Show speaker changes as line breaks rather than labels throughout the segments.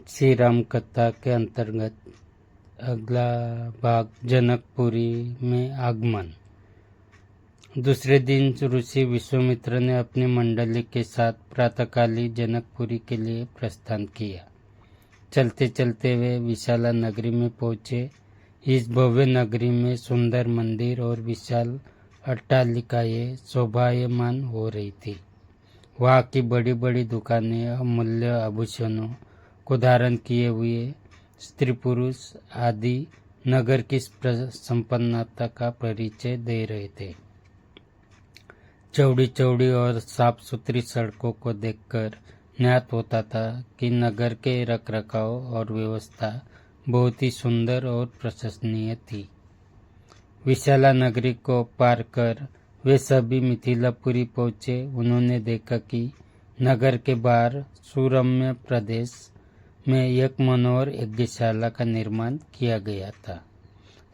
श्री राम कथा के अंतर्गत अगला भाग जनकपुरी में आगमन। दूसरे दिन ऋषि विश्वामित्र ने अपनी मंडली के साथ प्रातःकाली जनकपुरी के लिए प्रस्थान किया। चलते चलते वे विशाला नगरी में पहुँचे। इस भव्य नगरी में सुंदर मंदिर और विशाल अट्टालिकाएं शोभायमान हो रही थी। वहाँ की बड़ी बड़ी दुकानें अमूल्य आभूषणों को धारण किए हुए स्त्री पुरुष आदि नगर की संपन्नता का परिचय दे रहे थे। चौड़ी चौड़ी और साफ सुथरी सड़कों को देखकर ज्ञात होता था कि नगर के रखरखाव और व्यवस्था बहुत ही सुंदर और प्रशंसनीय थी। विशाला नगरी को पार कर वे सभी मिथिलापुरी पहुंचे। उन्होंने देखा कि नगर के बाहर सुरम्य प्रदेश में एक मनोहर यज्ञशाला का निर्माण किया गया था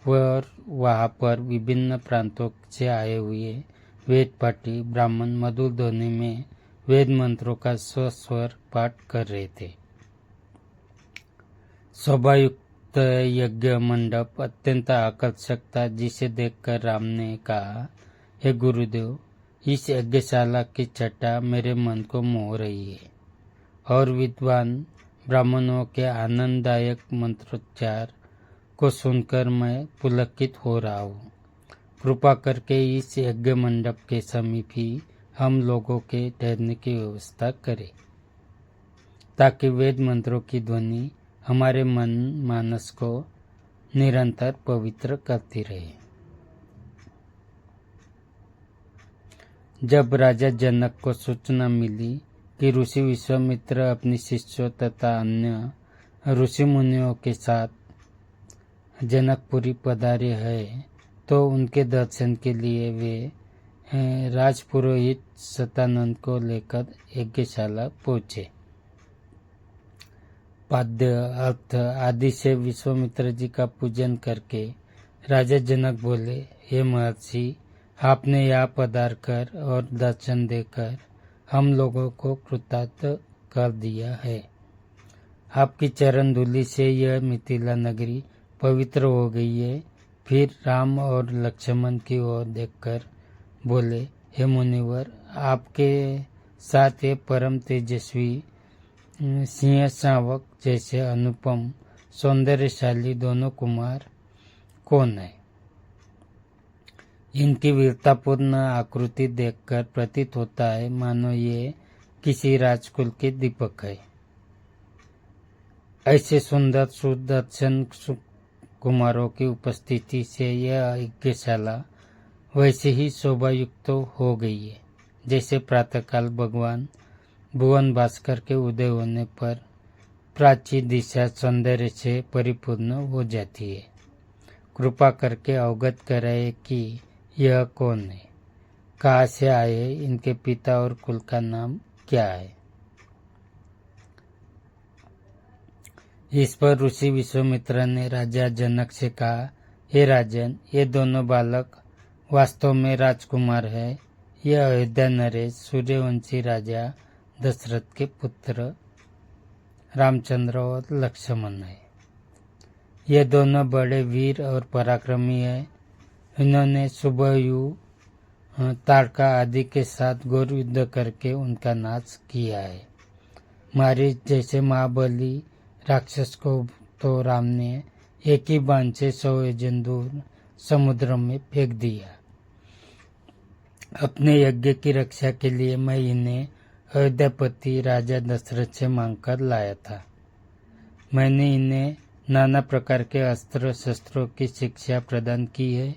और वहाँ पर विभिन्न प्रांतों से आए हुए वेद पाठी ब्राह्मण मधुर ध्वनि में वेद मंत्रों का सस्वर पाठ कर रहे थे। शोभायुक्त यज्ञ मंडप अत्यंत आकर्षक था, जिसे देखकर राम ने कहा, हे गुरुदेव, इस यज्ञशाला की छटा मेरे मन को मोह रही है और विद्वान ब्राह्मणों के आनंददायक मंत्रोच्चार को सुनकर मैं पुलकित हो रहा हूँ। कृपा करके इस यज्ञ मंडप के समीप ही हम लोगों के ठहरने की व्यवस्था करें, ताकि वेद मंत्रों की ध्वनि हमारे मन मानस को निरंतर पवित्र करती रहे। जब राजा जनक को सूचना मिली कि ऋषि विश्वामित्र अपने शिष्यों तथा अन्य ऋषि मुनियों के साथ जनकपुरी पधारे हैं, तो उनके दर्शन के लिए वे राजपुरोहित सतानंद को लेकर यज्ञशाला पहुँचे। पाद्य अर्थ आदि से विश्वामित्र जी का पूजन करके राजा जनक बोले, हे महर्षि, आपने यहाँ पधार कर और दर्शन देकर हम लोगों को कृतार्थ कर दिया है। आपकी चरण धूलि से यह मिथिला नगरी पवित्र हो गई है। फिर राम और लक्ष्मण की ओर देखकर बोले, हे मुनिवर, आपके साथ ये परम तेजस्वी सिंह शावक जैसे अनुपम सौंदर्यशाली दोनों कुमार कौन है? इनकी वीरतापूर्ण आकृति देखकर प्रतीत होता है मानो ये किसी राजकुल के दीपक है। ऐसे सुंदर सुदर्शन कुमारों की उपस्थिति से यह यज्ञशाला वैसे ही शोभायुक्त हो गई है, जैसे प्रातःकाल भगवान भुवन भास्कर के उदय होने पर प्राची दिशा सौंदर्य से परिपूर्ण हो जाती है। कृपा करके अवगत कराए कि यह कौन है, कहाँ से आए हैं, इनके पिता और कुल का नाम क्या है। इस पर ऋषि विश्वामित्र ने राजा जनक से कहा, हे राजन, ये दोनों बालक वास्तव में राजकुमार है। यह अयोध्या नरेश सूर्यवंशी राजा दशरथ के पुत्र रामचंद्र और लक्ष्मण है। ये दोनों बड़े वीर और पराक्रमी है। इन्होंने सुबहयु ताड़का आदि के साथ घोर युद्ध करके उनका नाश किया है। मारीच जैसे महाबली राक्षस को तो राम ने एक ही बाण से 100 योजन दूर समुद्र में फेंक दिया। अपने यज्ञ की रक्षा के लिए मैं इन्हें अयोध्यापति राजा दशरथ से मांगकर लाया था। मैंने इन्हें नाना प्रकार के अस्त्र शस्त्रों की शिक्षा प्रदान की है।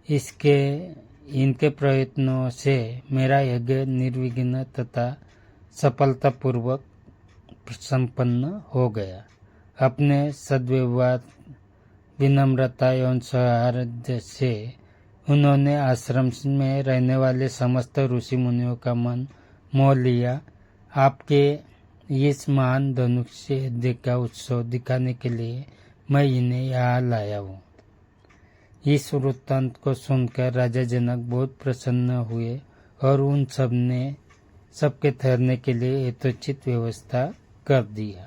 इनके प्रयत्नों से मेरा यज्ञ निर्विघ्न तथा सफलतापूर्वक संपन्न हो गया। अपने सद्व्यवहार, विनम्रता एवं सौहार्द से उन्होंने आश्रम में रहने वाले समस्त ऋषि मुनियों का मन मोह लिया। आपके इस महान धनुष यज्ञ का उत्सव दिखाने के लिए मैं इन्हें यहाँ लाया हूँ। इस वृत्तांत को सुनकर राजा जनक बहुत प्रसन्न हुए और उन सबके ठहरने के लिए यथोचित व्यवस्था कर दिया।